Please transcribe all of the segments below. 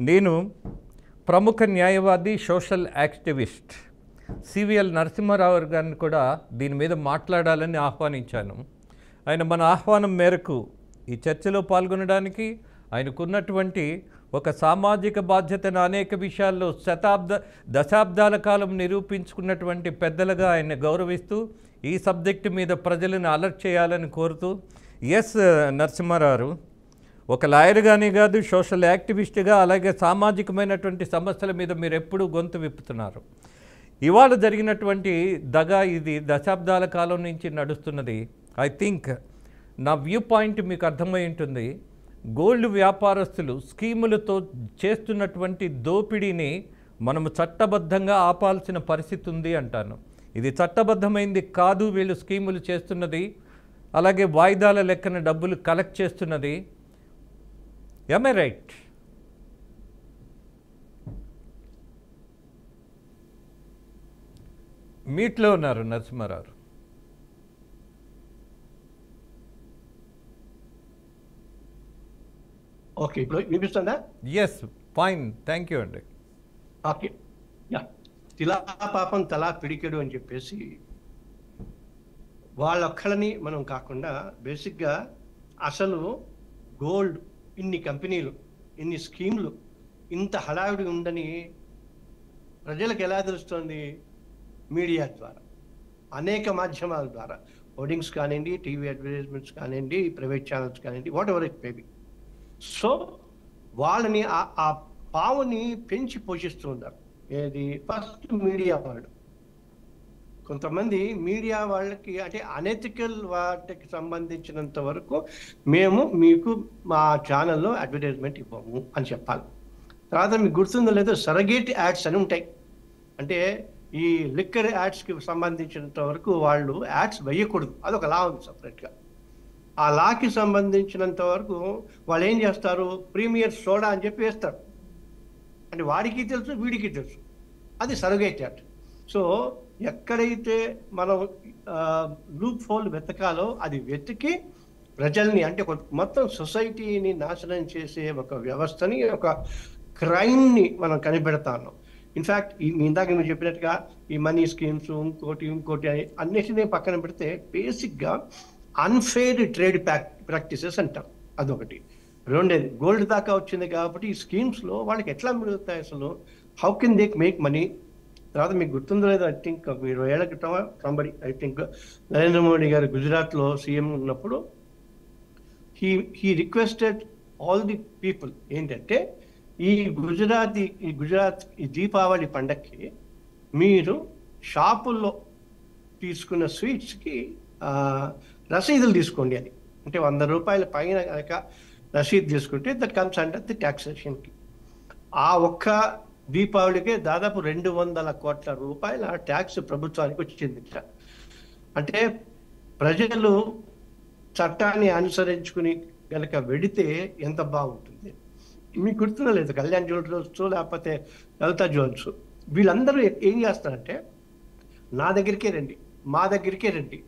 నేను ప్రముఖ న్యాయవాది, సోషల్ యాక్టివిస్ట్ సివిఎల్ నరసింహారావు గారిని కూడా దీని మీద మాట్లాడాలని ఆహ్వానించాను. ఆయన మన ఆహ్వానం మేరకు ఈ చర్చలో పాల్గొనడానికి, ఆయనకున్నటువంటి ఒక సామాజిక బాధ్యతను అనేక విషయాల్లో దశాబ్దాల కాలం నిరూపించుకున్నటువంటి పెద్దలుగా ఆయన గౌరవిస్తూ ఈ సబ్జెక్టు మీద ప్రజలను అలర్ట్ చేయాలని కోరుతూ, ఎస్ నరసింహారావు ఒక లాయర్గానే కాదు, సోషల్ యాక్టివిస్ట్గా, అలాగే సామాజికమైనటువంటి సమస్యల మీద మీరు ఎప్పుడూ గొంతు విప్పుతున్నారు. ఇవాళ జరిగినటువంటి దగా ఇది దశాబ్దాల కాలం నుంచి నడుస్తున్నది. ఐ థింక్ నా వ్యూ పాయింట్ మీకు అర్థమై ఉంటుంది. గోల్డ్ వ్యాపారస్తులు స్కీములతో చేస్తున్నటువంటి దోపిడీని మనము చట్టబద్ధంగా ఆపాల్సిన పరిస్థితి ఉంది అంటాను. ఇది చట్టబద్ధమైంది కాదు వీళ్ళు స్కీములు చేస్తున్నది, అలాగే వాయిదాల లెక్కన డబ్బులు కలెక్ట్ చేస్తున్నది. Am I right? మీట్లో ఉన్నారు నరసింహారావు. ఓకే, ఇప్పుడు వినిపిస్తుందా? ఎస్, ఫైన్, థ్యాంక్ యూ అండి. Okay, ya. తిలా పాపం తలా పిడికెడు అని చెప్పేసి వాళ్ళొక్కళ్ళని మనం కాకుండా బేసిక్గా అసలు గోల్డ్ ఇన్ని కంపెనీలు, ఇన్ని స్కీమ్లు, ఇంత హడావిడి ఉందని ప్రజలకు ఎలా తెలుస్తుంది? మీడియా ద్వారా, అనేక మాధ్యమాల ద్వారా, హోర్డింగ్స్ కానివ్వండి, టీవీ అడ్వర్టైజ్మెంట్స్ కానివ్వండి, ప్రైవేట్ ఛానల్స్ కానివ్వండి, what ever it maybe. So వాళ్ళని ఆ పావుని పెంచి పోషిస్తూ ఉన్నారు. ఏది? ఫస్ట్ మీడియా వాళ్ళు. కొంతమంది మీడియా వాళ్ళకి అంటే అనెథికల్ వాటికి సంబంధించినంత వరకు మేము మీకు మా ఛానల్లో అడ్వర్టైజ్మెంట్ ఇవ్వము అని చెప్పాలి. తర్వాత మీకు గుర్తుందో లేదో సరగేట్ యాడ్స్ అని ఉంటాయి. అంటే ఈ లిక్కర్ యాడ్స్కి సంబంధించినంత వరకు వాళ్ళు యాడ్స్ వేయకూడదు, అదొక లా ఉంది సపరేట్గా. ఆ లాకి సంబంధించినంత వరకు వాళ్ళు ఏం చేస్తారు? ప్రీమియర్ సోడా అని చెప్పి వేస్తారు. అంటే వాడికి తెలుసు, వీడికి తెలుసు, అది సరగేట్ యాడ్. సో ఎక్కడైతే మనం లూప్ హోల్ వెతకాలో అది వెతికి ప్రజల్ని, అంటే మొత్తం సొసైటీని నాశనం చేసే ఒక వ్యవస్థని, ఒక క్రైమ్ని మనం కనిపెడతాను. ఇన్ఫ్యాక్ట్ ఇందాక మీరు చెప్పినట్టుగా ఈ మనీ స్కీమ్స్ ఇంకోటి అని అన్నిటినీ పక్కన పెడితే బేసిక్గా అన్ఫెయిర్ ట్రేడ్ ప్రాక్టీసెస్ అంటారు, అదొకటి. రెండేది, గోల్డ్ దాకా వచ్చింది కాబట్టి ఈ స్కీమ్స్లో వాళ్ళకి ఎట్లా మిగులుతాయి అసలు? How can they make money? తర్వాత మీకు గుర్తుందో లేదో, ఐ థింక్ 20 ఏళ్ల క్రితం somebody, I think Narendra Modi గారు గుజరాత్లో సీఎం ఉన్నప్పుడు he requested all the people ఏంటంటే, ఈ గుజరాత్ ఈ దీపావళి పండగకి మీరు షాపుల్లో తీసుకున్న స్వీట్స్కి రసీదులు తీసుకోండి అని. అంటే 100 రూపాయల పైన కనుక రసీదు తీసుకుంటే దట్ కమ్స్ అండర్ ది ట్యాక్సేషన్కి. ఆ ఒక్క దీపావళికే దాదాపు 200 కోట్ల రూపాయల ట్యాక్స్ ప్రభుత్వానికి వచ్చింది. అంటే ప్రజలు చట్టాన్ని అనుసరించుకుని కనుక వెడితే ఎంత బాగుంటుంది. మీకు గుర్తులేదు, కళ్యాణ్ జ్యువెలర్స్ లేకపోతే లలిత జ్యువెలర్స్, వీళ్ళందరూ ఏం చేస్తారంటే, నా దగ్గరికే రండి, మా దగ్గరికే రండి,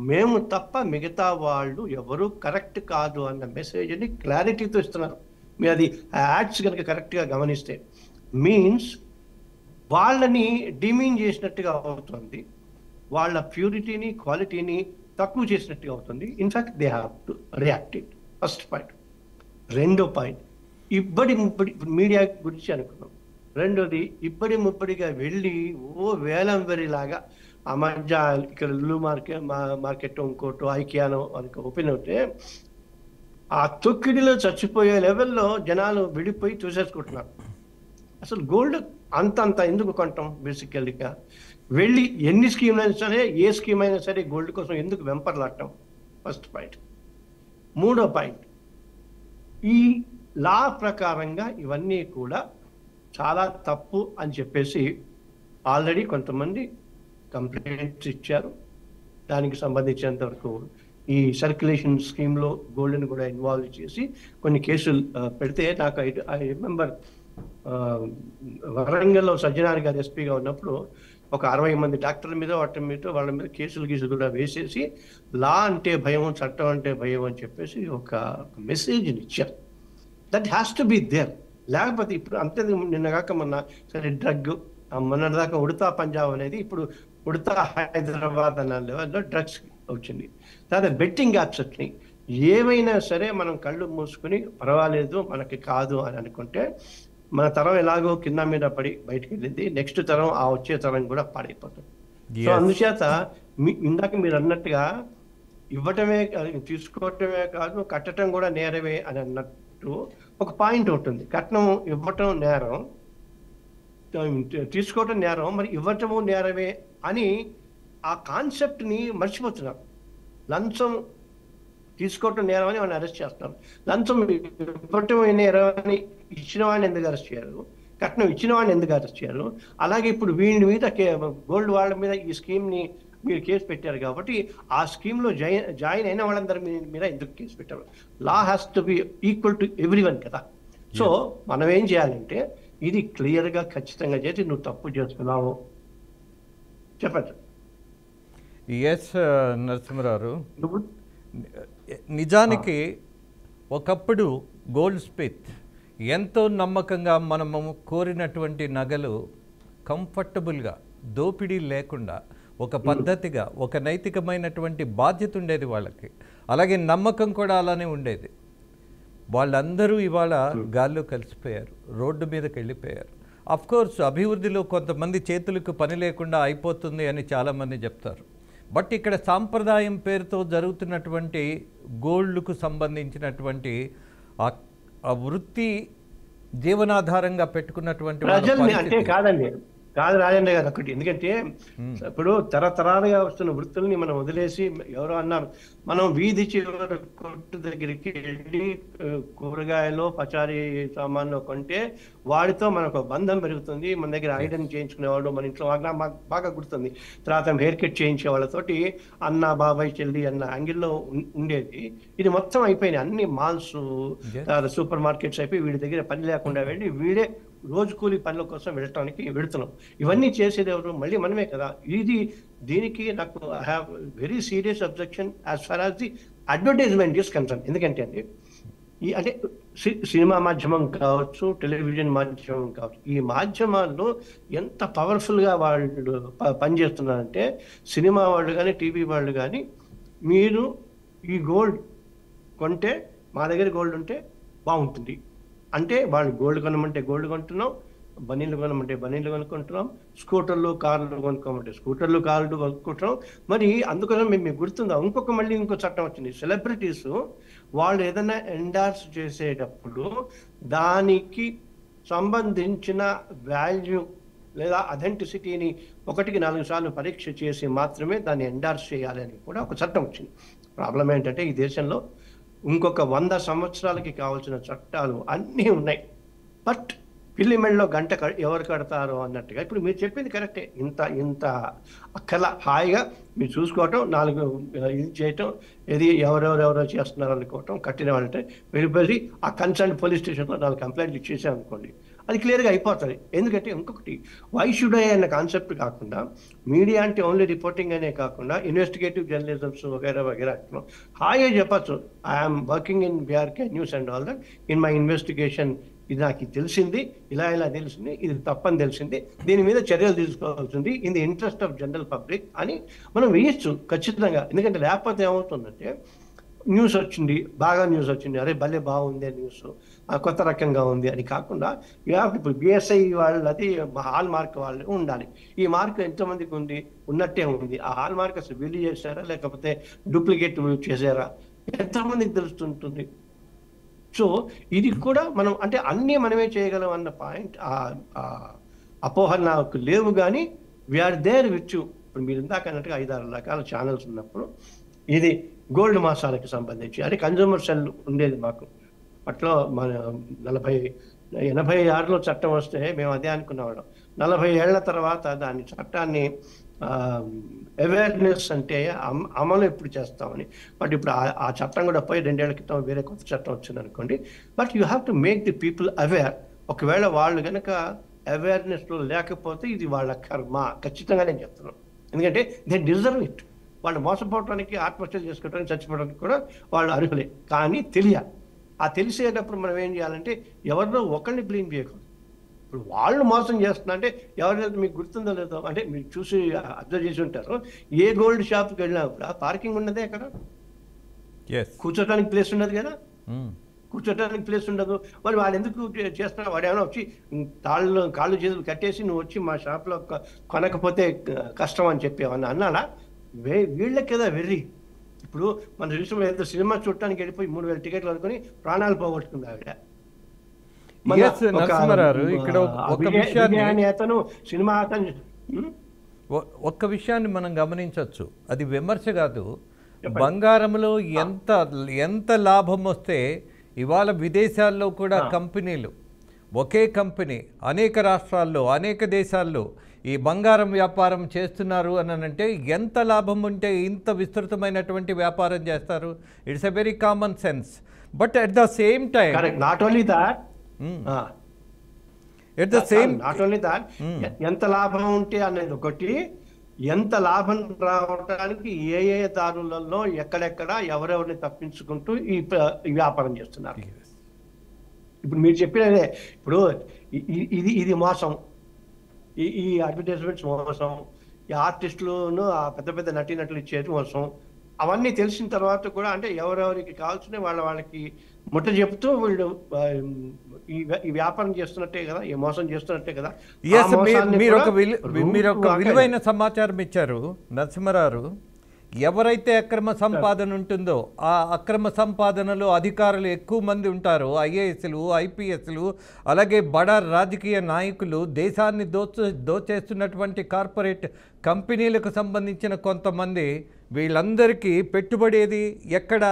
మేము తప్ప మిగతా వాళ్ళు ఎవరు కరెక్ట్ కాదు అన్న మెసేజ్ని క్లారిటీతో ఇస్తున్నారు. మీరు అది యాడ్స్ కనుక కరెక్ట్గా గమనిస్తే మీన్స్ వాళ్ళని డిమీన్ చేసినట్టుగా అవుతుంది, వాళ్ళ ప్యూరిటీని క్వాలిటీని తక్కువ చేసినట్టుగా అవుతుంది. In fact they have to react it. First point. రెండో పాయింట్, ఇబ్బడి ముబ్బడి మీడియా గురించి అనుకున్నాం. రెండోది, ఇబ్బడి ముబ్బడిగా వెళ్ళి వేలం వెరిలాగా ఆ మధ్య ఇక్కడ లులు మార్కెట్ ఇంకోటో ఐకియానో వాళ్ళకి ఓపెన్ అవుతే ఆ తొక్కిడిలో చచ్చిపోయే లెవెల్లో జనాలు విడిపోయి చూసేసుకుంటున్నారు. అసలు గోల్డ్ అంత ఎందుకు కొంటాం? బేసికల్గా వెళ్ళి ఎన్ని స్కీమ్లు అయినా సరే, ఏ స్కీమ్ అయినా సరే గోల్డ్ కోసం ఎందుకు వెంపర్లాడటం? First point. మూడో పాయింట్, ఈ లా ప్రకారంగా ఇవన్నీ కూడా చాలా తప్పు అని చెప్పేసి ఆల్రెడీ కొంతమంది కంప్లైంట్స్ ఇచ్చారు. దానికి సంబంధించినంత వరకు ఈ సర్క్యులేషన్ స్కీమ్లో గోల్డ్ని కూడా ఇన్వాల్వ్ చేసి కొన్ని కేసులు పెడితే, నాకు ఐ రిమెంబర్ వరంగల్లో సజ్జనార్ గారు ఎస్పీగా ఉన్నప్పుడు ఒక 60 మంది డాక్టర్ల మీద వాళ్ళ మీద కేసులు కూడా వేసేసి లా అంటే భయం, చట్టం అంటే భయం అని చెప్పేసి ఒక మెసేజ్ని ఇచ్చారు. That has to be there. లేకపోతే ఇప్పుడు అంతే నిన్నగాక మొన్న సరే డ్రగ్ మొన్నటిదాకా ఉడతా పంజాబ్ అనేది ఇప్పుడు ఉడతా హైదరాబాద్ అన్న లెవెల్లో డ్రగ్స్ వచ్చింది. తర్వాత బెట్టింగ్ యాప్స్ వచ్చినాయి. ఏమైనా సరే మనం కళ్ళు మూసుకుని పర్వాలేదు మనకి కాదు అని అనుకుంటే మన తరం ఎలాగో కింద మీద పడి బయటకు వెళ్ళింది, నెక్స్ట్ తరం ఆ వచ్చే తరం కూడా పాడైపోతుంది. సో అందుచేత ఇందాక మీరు అన్నట్టుగా ఇవ్వటమే తీసుకోవటమే కాదు కట్టడం కూడా నేరమే అని అన్నట్టు ఒక పాయింట్ ఉంటుంది. కట్నం ఇవ్వటం నేరం, తీసుకోవటం నేరం, మరి ఇవ్వటము నేరమే అని ఆ కాన్సెప్ట్ని మర్చిపోతున్నారు. లంచం తీసుకోవటం నేరం అని వాళ్ళని అరెస్ట్ చేస్తున్నారు. లంచం ఇవ్వటం నేరం అని ఇచ్చిన వాడిని ఎందుకు అరెస్ట్ చేయరు, కట్నం ఇచ్చిన వాడిని ఎందుకు అరెస్ట్ చేయరు? అలాగే ఇప్పుడు వీళ్ళ మీద గోల్డ్ వాళ్ళ మీద ఈ స్కీమ్ని మీరు కేసు పెట్టారు కాబట్టి ఆ స్కీమ్లో జాయిన్ అయిన వాళ్ళందరి మీద ఎందుకు కేసు పెట్టారు? Law has to B equal to everyone కదా. సో మనం ఏం చేయాలంటే ఇది క్లియర్గా ఖచ్చితంగా చేసి నువ్వు తప్పు చేస్తున్నావు చెప్పచ్చు. ఎస్ నరసింహరావు, నిజానికి ఒకప్పుడు గోల్డ్ స్మిత్ ఎంతో నమ్మకంగా మనము కోరినటువంటి నగలు కంఫర్టబుల్గా దోపిడీ లేకుండా ఒక పద్ధతిగా ఒక నైతికమైనటువంటి బాధ్యత ఉండేది వాళ్ళకి, అలాగే నమ్మకం కూడా అలానే ఉండేది. వాళ్ళందరూ ఇవాళ గాల్లో కలిసిపోయారు, రోడ్డు మీదకి వెళ్ళిపోయారు. అఫ్కోర్స్ అభివృద్ధిలో కొంతమంది చేతులకు పని లేకుండా అయిపోతుంది అని చాలామంది చెప్తారు. బట్ ఇక్కడ సాంప్రదాయం పేరుతో జరుగుతున్నటువంటి గోల్డ్కు సంబంధించినటువంటి ఆ వృత్తి జీవనాధారంగా పెట్టుకున్నటువంటి ప్రజల్ని అంటే కాదు రాజేంద్ర గారు ఒకటి, ఎందుకంటే ఇప్పుడు తరతరాలుగా వస్తున్న వృత్తుల్ని మనం వదిలేసి ఎవరో అన్నారు మనం వీధి చివరి కొట్టు దగ్గరికి వెళ్ళి కూరగాయలు పచారీ సామాన్లు కొంటే వాడితో మనకు బంధం పెరుగుతుంది. మన దగ్గర ఐరన్ చేయించుకునేవాడు మన ఇంట్లో మాకు బాగా గుర్తుంది. తర్వాత హెయిర్ కట్ చేయించే వాళ్ళతోటి అన్న బాబాయ్ చెల్లి అన్న యాంగిల్లో ఉండేది. ఇది మొత్తం అయిపోయినాయి. అన్ని మాల్స్ సూపర్ మార్కెట్స్ అయిపోయి వీడి దగ్గర పని లేకుండా వెళ్ళి వీడే రోజు కూలి పనుల కోసం వెళుతున్నాం. ఇవన్నీ చేసేది ఎవరు? మళ్ళీ మనమే కదా. దీనికి నాకు I have very serious objection as far as the advertisement is concern. ఎందుకంటే అంటే సినిమా మాధ్యమం కావచ్చు, టెలివిజన్ మాధ్యమం కావచ్చు, ఈ మాధ్యమాల్లో ఎంత పవర్ఫుల్గా వాళ్ళు పనిచేస్తున్నారంటే సినిమా వాళ్ళు కానీ టీవీ వాళ్ళు కానీ మీరు ఈ గోల్డ్ కొంటే మా దగ్గర గోల్డ్ ఉంటే బాగుంటుంది అంటే వాళ్ళు గోల్డ్ కొనమంటే గోల్డ్ కొంటున్నాం, బనీళ్ళు కొనమంటే బనీళ్ళు కొనుక్కుంటున్నాం, స్కూటర్లు కార్లు కొనుక్కోమంటే స్కూటర్లు కార్లు కొనుక్కుంటున్నాం. మరి అందుకోసం మీకు గుర్తుందా ఇంకో చట్టం వచ్చింది. సెలబ్రిటీస్ వాళ్ళు ఏదైనా ఎండార్స్ చేసేటప్పుడు దానికి సంబంధించిన వాల్యూ లేదా అథెంటిసిటీని 1-4 సార్లు పరీక్ష చేసి మాత్రమే దాన్ని ఎండార్స్ చేయాలి అని కూడా ఒక చట్టం వచ్చింది. ప్రాబ్లం ఏంటంటే ఈ దేశంలో ఇంకొక 100 సంవత్సరాలకి కావాల్సిన చట్టాలు అన్నీ ఉన్నాయి. బట్ పిల్లి మెడలో గంట ఎవరు కడతారో అన్నట్టుగా ఇప్పుడు మీరు చెప్పింది కరెక్టే. ఇంత అక్కల హాయిగా మీరు చూసుకోవటం, 4 ఇది చేయటం, ఏది ఎవరెవరో చేస్తున్నారు అనుకోవటం, కట్టిన వాళ్ళంటే వెళ్ళిపోయి ఆ కన్సర్న్ పోలీస్ స్టేషన్లో 4 కంప్లైంట్లు ఇచ్చేసాం అనుకోండి, అది క్లియర్గా అయిపోతుంది. ఎందుకంటే ఇంకొకటి వై షుడ్ ఐ అన్న కాన్సెప్ట్ కాకుండా మీడియా అంటే ఓన్లీ రిపోర్టింగ్ అనే కాకుండా ఇన్వెస్టిగేటివ్ జర్నలిజమ్స్ వగైరా అంటున్నాం. హాయిగా చెప్పచ్చు I'm working in BRK news and all that in my investigation ఇది నాకు తెలిసింది, ఇలా తెలిసింది, ఇది తప్పని తెలిసింది, దీని మీద చర్యలు తీసుకోవాల్సింది in the interest of general public అని మనం వేయచ్చు ఖచ్చితంగా. ఎందుకంటే లేకపోతే ఏమవుతుందంటే న్యూస్ వచ్చింది, బాగా న్యూస్ వచ్చింది, అరే భలే బాగుంది న్యూస్, కొత్త రకంగా ఉంది అని కాకుండా ఇప్పుడు బిఎస్ఐ వాళ్ళది హాల్ మార్క్ వాళ్ళు ఉండాలి. ఈ మార్క్ ఎంతమందికి ఉంది? ఉన్నట్టే ఉంది. ఆ హాల్ మార్క్ అసలు బిల్లు చేశారా లేకపోతే డూప్లికేట్ చేశారా ఎంతమందికి తెలుస్తుంటుంది? సో ఇది కూడా మనం అంటే అన్నీ మనమే చేయగలం అన్న పాయింట్ అపోహలు నాకు లేవు. కానీ వీఆర్ దేర్ విత్ యూ. ఇప్పుడు మీరు ఇందాక అన్నట్టుగా 5-6 రకాల ఛానల్స్ ఉన్నప్పుడు ఇది గోల్డ్ మాసాలకు సంబంధించి అది కన్జ్యూమర్ సెల్ ఉండేది మాకు అట్లా. మన 86లో చట్టం వస్తే మేము అదే అనుకునేవాళ్ళం. 40 ఏళ్ల తర్వాత దాని చట్టాన్ని అవేర్నెస్ అంటే అమలు ఎప్పుడు చేస్తామని. బట్ ఇప్పుడు ఆ చట్టం కూడా పోయి 2 ఏళ్ల క్రితం వేరే కొత్త చట్టం వచ్చింది అనుకోండి. But you have to make the people aware. ఒకవేళ వాళ్ళు కనుక అవేర్నెస్లో లేకపోతే ఇది వాళ్ళ కర్మ ఖచ్చితంగా నేను చెప్తున్నాను. ఎందుకంటే దే డిజర్వ్ ఇట్. వాళ్ళు మోసపోవడానికి, ఆత్మహత్యలు చేసుకోవడానికి, చచ్చిపోవడానికి కూడా వాళ్ళు అర్హులే. కానీ తెలియాలి. ఆ తెలిసేటప్పుడు మనం ఏం చేయాలంటే ఎవరినో ఒకరిని బ్లేమ్ చేయకూడదు. ఇప్పుడు వాళ్ళు మోసం చేస్తున్నా అంటే ఎవరైతే మీకు గుర్తుందో లేదో, అంటే మీరు చూసి అబ్జర్వ్ చేసి ఉంటారు, ఏ గోల్డ్ షాప్కి వెళ్ళినా కూడా పార్కింగ్ ఉన్నదే అక్కడ, కూర్చోటానికి ప్లేస్ ఉండదు కదా, కూర్చోటానికి ప్లేస్ ఉండదు. మరి వాడు ఎందుకు చేస్తున్నాడు? వాడు ఏమైనా వచ్చి కాళ్ళు చేతులు కట్టేసి నువ్వు వచ్చి మా షాప్లో కొనకపోతే కష్టం అని చెప్పి ఏమన్నా అన్నాడా? వీళ్ళకి కదా వెర్రి. ఇప్పుడు మన చూసిన ఏదో సినిమా చూడటానికి వెళ్ళిపోయి 3000 టికెట్లు అనుకుని ప్రాణాలు పోగొట్టుకుంది ఆవిడ. ఇక్కడ అతను సినిమా అతను ఒక్క విషయాన్ని మనం గమనించవచ్చు, అది విమర్శ కాదు. బంగారంలో ఎంత లాభం వస్తే ఇవాళ విదేశాల్లో కూడా కంపెనీలు, ఒకే కంపెనీ అనేక రాష్ట్రాల్లో అనేక దేశాల్లో ఈ బంగారం వ్యాపారం చేస్తున్నారు అని అంటే ఎంత లాభం ఉంటే ఇంత విస్తృతమైనటువంటి వ్యాపారం చేస్తారు? It's a very common sense. But at the same time not only that ఎంత లాభం ఉంటే అనేది ఒకటి, ఎంత లాభం రావడానికి ఏ దారులలో ఎక్కడెక్కడ ఎవరెవరిని తప్పించుకుంటూ ఈ వ్యాపారం చేస్తున్నారు. ఇప్పుడు మీరు చెప్పినదే, ఇప్పుడు ఇది మోసం, ఈ అడ్వర్టైజ్మెంట్స్ మోసం, ఈ ఆర్టిస్టులను ఆ పెద్ద పెద్ద నటీనటులు ఇచ్చేది మోసం. అవన్నీ తెలిసిన తర్వాత కూడా అంటే ఎవరెవరికి కావాల్సిన వాళ్ళకి ముట్ట చెప్తూ వీళ్ళు ఈ వ్యాపారం చేస్తున్నట్టే కదా, ఈ మోసం చేస్తున్నట్టే కదా. మీరు ఒక విలువైన సమాచారం ఇచ్చారు నరసింహారావు. ఎవరైతే అక్రమ సంపాదన ఉంటుందో ఆ అక్రమ సంపాదనలో అధికారులు ఎక్కువ మంది ఉంటారో, ఐఏఎస్లు, ఐపీఎస్లు, అలాగే బడా రాజకీయ నాయకులు, దేశాన్ని దోచేస్తున్నటువంటి కార్పొరేట్ కంపెనీలకు సంబంధించిన కొంతమంది, వీళ్ళందరికీ పెట్టుబడేది ఎక్కడ?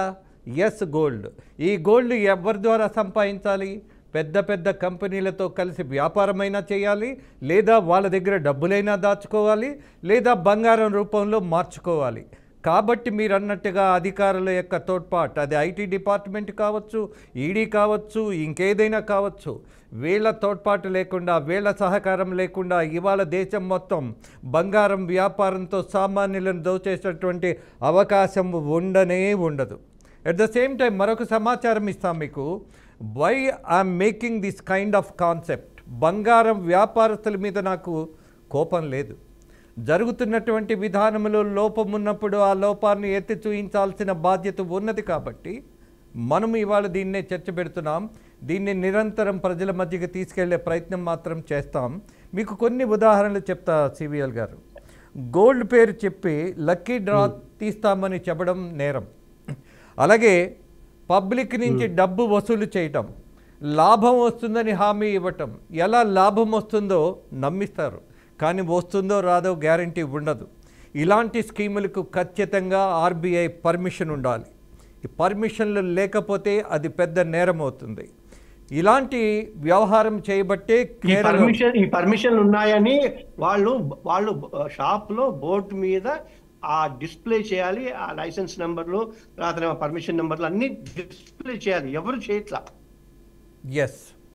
Yes, gold. ఈ గోల్డ్ ఎవరి ద్వారా సంపాదించాలి? పెద్ద పెద్ద కంపెనీలతో కలిసి వ్యాపారమైనా చేయాలి, లేదా వాళ్ళ దగ్గర డబ్బులైనా దాచుకోవాలి, లేదా బంగారం రూపంలో మార్చుకోవాలి. కాబట్టి మీరు అన్నట్టుగా అధికారుల యొక్క తోడ్పాటు, అది ఐటీ డిపార్ట్మెంట్ కావచ్చు, ఈడీ కావచ్చు, ఇంకేదైనా కావచ్చు, వీళ్ళ తోడ్పాటు లేకుండా, వీళ్ళ సహకారం లేకుండా ఇవాళ దేశం మొత్తం బంగారం వ్యాపారంతో సామాన్యులను దోచేసేటువంటి అవకాశం ఉండదు. అట్ ద సేమ్ టైం మరొక సమాచారం ఇస్తాం మీకు. Why I'm making this kind of concept? బంగారం వ్యాపారస్తుల మీద నాకు కోపం లేదు. జరుగుతున్నటువంటి విధానంలో లోపం ఉన్నప్పుడు ఆ లోపాన్ని ఎత్తి చూయించాల్సిన బాధ్యత ఉన్నది. కాబట్టి మనం ఇవాళ దీన్నే చర్చ పెడుతున్నాం. దీన్ని నిరంతరం ప్రజల మధ్యకి తీసుకెళ్లే ప్రయత్నం మాత్రం చేస్తాం. మీకు కొన్ని ఉదాహరణలు చెప్తా సివిఎల్ గారు. గోల్డ్ పేరు చెప్పి లక్కీ డ్రా తీస్తామని చెప్పడం నేరం. అలాగే పబ్లిక్ నుంచి డబ్బు వసూలు చేయటం, లాభం వస్తుందని హామీ ఇవ్వటం. ఎలా లాభం వస్తుందో నమ్మిస్తారు, కానీ వస్తుందో రాదో గ్యారంటీ ఉండదు. ఇలాంటి స్కీములకు ఖచ్చితంగా ఆర్బీఐ పర్మిషన్ ఉండాలి. ఈ పర్మిషన్లు లేకపోతే అది పెద్ద నేరం అవుతుంది. ఇలాంటి వ్యవహారం చేయబట్టే ఈ పర్మిషన్ ఉన్నాయని వాళ్ళు షాప్లో బోర్డు మీద ఆ డిస్ప్లే చేయాలి. ఆ లైసెన్స్ నెంబర్లు, తర్వాత పర్మిషన్ నెంబర్లు అన్ని డిస్ప్లే చేయాలి. ఎవరు చేయట్లా. ఎస్.